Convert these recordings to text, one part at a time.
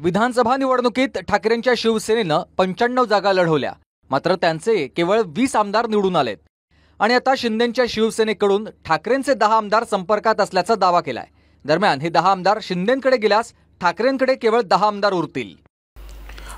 विधानसभा निवडणुकीत ठाकरेंच्या शिवसेनेनं 95 जागा लढवल्या, मात्र त्यांचे केवळ 20 आमदार निवडून आलेत आणि आता शिंदेंच्या शिवसेनेकडून ठाकरेंचे 10 आमदार संपर्कात असल्याचा दावा केलाय। दरम्यान हे 10 आमदार शिंदेंकडे गेल्यास ठाकरेंकडे केवळ 10 आमदार उरतील।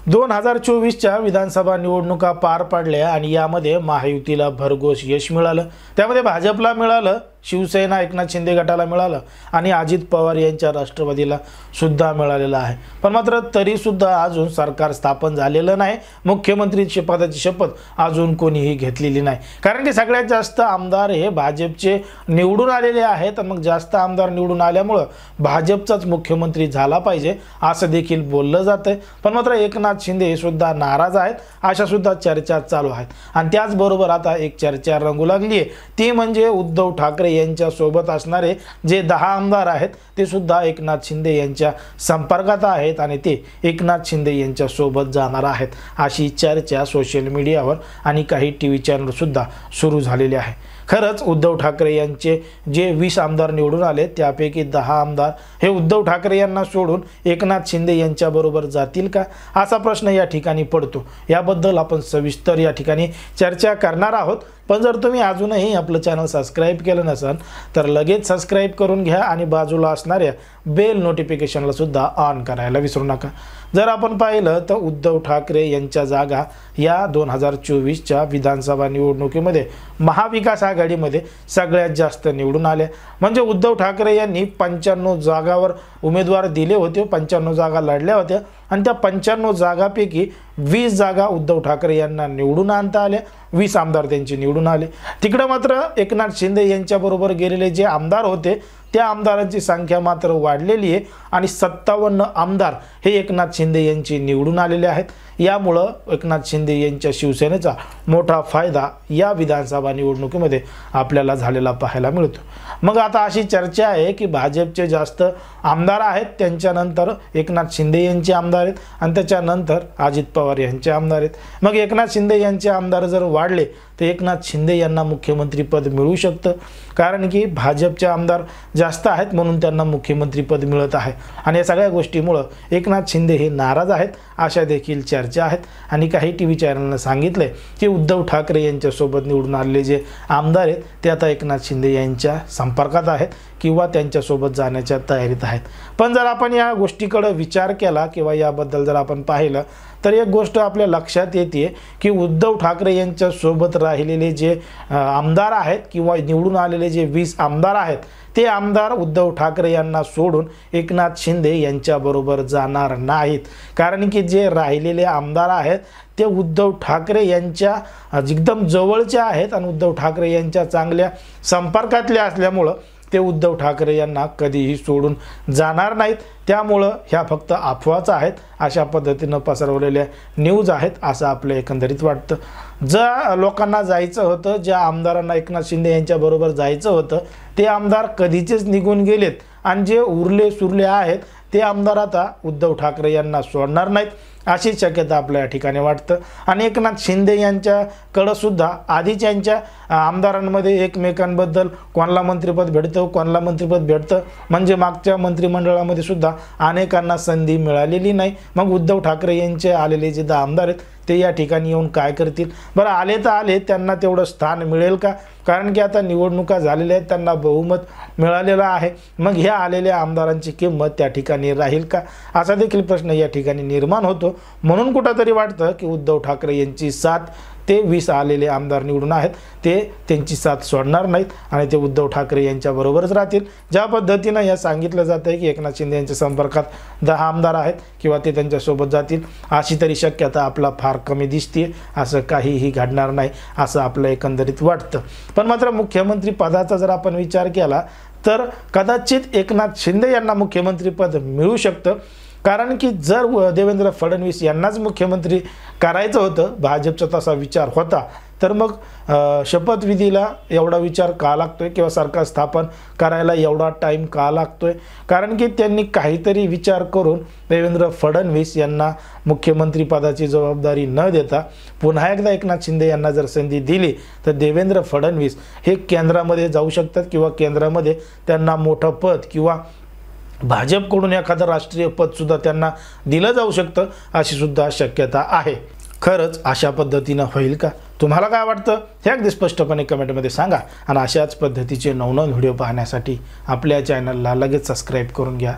2024च्या विधानसभा निवडणुका पार पडल्या आणि यामध्ये महायुतीला भरघोस यश मिळालं। त्यामध्ये भाजपला मिळालं, शिवसेना एकनाथ शिंदे गटाला मिळालं आणि अजित पवार यांच्या राष्ट्रवादीला सुद्धा मिळालेलं आहे। पण मात्र तरी सुद्धा अजून सरकार स्थापन झालेलं नाही। मुख्यमंत्री पदाची शपथ अजून कोणीही घेतलेली नाही, कारण की सगळ्यात जास्त आमदार हे भाजपचे निवडून आलेले आहेत। मग जास्त आमदार निवडून आल्यामुळे भाजपचाच मुख्यमंत्री झाला पाहिजे असं देखील बोललं जातंय। पण मात्र एकनाथ शिंदे सुद्धा नाराज आहेत, अशा सुद्धा चर्चा चालू आहेत। आणि त्याचबरोबर आता एक चर्चा रंगू लागली आहे, ती म्हणजे उद्धव ठाकरे यांच्या सोबत असणारे जे 10 आमदार आहेत ते सुद्धा एकनाथ शिंदे यांच्या संपर्कात आहेत आणि ते एकनाथ शिंदे यांच्या सोबत जाणार आहेत, अशी चर्चा सोशल मीडियावर आणि काही टीव्ही चॅनल सुद्धा सुरू झालेली आहे। खरंच उद्धव ठाकरे यांचे जे 20 आमदार निवडून आले त्यापैकी 10 आमदार हे उद्धव ठाकरे यांना सोडून एकनाथ शिंदे यांच्या बरोबर जातील का, असा प्रश्न या ठिकाणी पडतो। याबद्दल आपण सविस्तर या ठिकाणी चर्चा करणार आहोत। पण जर तुम्ही अजूनही आपलं चॅनल सबस्क्राइब केलं नसेल तर लगेच सबस्क्राइब करून घ्या आणि बाजूला असणाऱ्या बेल नोटिफिकेशनला सुद्धा ऑन करायला विसरू नका। जर आपण पाहिलं तर उद्धव ठाकरे यांच्या जागा या 2024च्या विधानसभा निवडणुकीमध्ये महाविकास आघाडीमध्ये सगळ्यात जास्त निवडून आल्या। म्हणजे उद्धव ठाकरे यांनी 95 जागावर उमेदवार दिले होते, 95 जागा लढल्या होत्या आणि त्या 95 जागांपैकी 20 जागा उद्धव ठाकरे यांना निवडून आणता आल्या, 20 आमदार त्यांचे निवडून आले। तिकडे मात्र एकनाथ शिंदे यांच्याबरोबर गेलेले जे आमदार होते त्या आमदारांची संख्या मात्र वाढलेली आहे आणि 57 आमदार हे एकनाथ शिंदे यांचे निवडून आलेले आहेत। यामुळे एकनाथ शिंदे यांच्या शिवसेनेचा मोठा फायदा या विधानसभा निवडणुकीमध्ये आपल्याला झालेला पाहायला मिळतो। मग आता अशी चर्चा आहे की भाजपचे जास्त आमदार आहेत, त्यांच्यानंतर एकनाथ शिंदे यांचे आमदार आहेत आणि त्याच्यानंतर अजित पवार यांचे आमदार आहेत। मग एकनाथ शिंदे यांचे आमदार जर वाढले तर एकनाथ शिंदे यांना मुख्यमंत्रीपद मिळू शकतं, कारण की भाजपचे आमदार जास्त आहेत म्हणून त्यांना मुख्यमंत्रीपद मिळत आहे। आणि या सगळ्या गोष्टीमुळे एकनाथ शिंदे हे नाराज आहेत अशा देखील चर्चा आहेत। आणि काही टीव्ही चॅनलने सांगितले की उद्धव ठाकरे यांच्यासोबत निवडून आलेले जे आमदार आहेत ते आता एकनाथ शिंदे यांच्या संपर्कात आहेत किंवा त्यांच्यासोबत जाण्याच्या तयारीत आहेत। पण जर आपण या गोष्टीकडे विचार केला किंवा याबद्दल जर आपण पाहिलं तर एक गोष्ट आपल्या लक्षात येते की उद्धव ठाकरे यांच्या सोबत राहिलेले जे आमदार आहेत किंवा निवडून आलेले जे 20 आमदार आहेत ते आमदार उद्धव ठाकरे यांना सोडून एकनाथ शिंदे यांच्याबरोबर जाणार नाहीत, कारण की जे राहिलेले आमदार आहेत ते उद्धव ठाकरे यांच्या एकदम जवळचे आहेत आणि उद्धव ठाकरे यांच्या चांगल्या संपर्कातले असल्यामुळं ते उद्धव ठाकरे यांना कधीही सोडून जाणार नाहीत। त्यामुळं ह्या फक्त अफवाच आहेत अशा पद्धतीनं पसरवलेल्या न्यूज आहेत असं आपलं एकंदरीत वाटतं। ज्या लोकांना जायचं होतं, ज्या आमदारांना एकनाथ शिंदे यांच्याबरोबर जायचं होतं ते आमदार कधीचेच निघून गेलेत आणि जे उरले सुरले आहेत ते आमदार आता उद्धव ठाकरे यांना सोडणार नाहीत अशी शक्यता आपल्या या ठिकाणी वाटतं। आणि एकनाथ शिंदे यांच्याकडं सुद्धा आधीच यांच्या आमदारांमध्ये एकमेकांबद्दल कोणाला मंत्रिपद भेटतं कोणाला मंत्रिपद भेटतं, म्हणजे मागच्या मंत्रिमंडळामध्ये सुद्धा अनेकांना संधी मिळालेली नाही। मग उद्धव ठाकरे यांचे आलेले जे 10 आमदार आहेत ते या ठिकाणी येऊन काय करतील? बरं, आले तर आले, त्यांना तेवढं स्थान मिळेल का? कारण की आता निवडणुका झालेल्या आहेत, त्यांना बहुमत मिळालेलं आहे। मग ह्या आलेल्या आमदारांची किंमत त्या ठिकाणी राहील का, असा देखील प्रश्न या ठिकाणी निर्माण होतो। म्हणून कुठंतरी वाटतं की उद्धव ठाकरे यांची साथ ते 20 आलेले आमदार निवडून आहेत ते त्यांची साथ सोडणार नाहीत आणि ते उद्धव ठाकरे यांच्याबरोबरच राहतील। ज्या पद्धतीनं या सांगितलं जातं आहे की एकनाथ शिंदे यांच्या संपर्कात 10 आमदार आहेत किंवा ते त्यांच्यासोबत जातील, अशी तरी शक्यता आपला फार कमी दिसते। असं काहीही घडणार नाही असं आपलं एकंदरीत वाटतं। पण मात्र मुख्यमंत्री पदाचा जर आपण विचार केला तर कदाचित एकनाथ शिंदे यांना मुख्यमंत्रीपद मिळू शकतं, कारण की जर देवेंद्र फडणवीस यांनाच मुख्यमंत्री करायचं होतं, भाजपचा तसा विचार होता, तर मग शपथविधीला एवढा विचार का लागतोय किंवा सरकार स्थापन करायला एवढा टाईम का लागतोय? कारण की त्यांनी काहीतरी विचार करून देवेंद्र फडणवीस यांना मुख्यमंत्री पदाची जबाबदारी न देता पुन्हा एकदा एकनाथ शिंदे यांना जर संधी दिली तर देवेंद्र फडणवीस हे केंद्रामध्ये जाऊ शकतात किंवा केंद्रामध्ये त्यांना मोठं पद किंवा भाजपकडून एखादं राष्ट्रीय पद सुद्धा त्यांना दिलं जाऊ शकतं, अशी सुद्धा शक्यता आहे. खरंच अशा पद्धतीनं होईल का? तुम्हाला काय वाटतं हे अगदी स्पष्टपणे कमेंटमध्ये सांगा. आणि अशाच पद्धतीचे नवनवीन व्हिडिओ पाहण्यासाठी आपल्या चॅनलला लगेच सबस्क्राईब करून घ्या.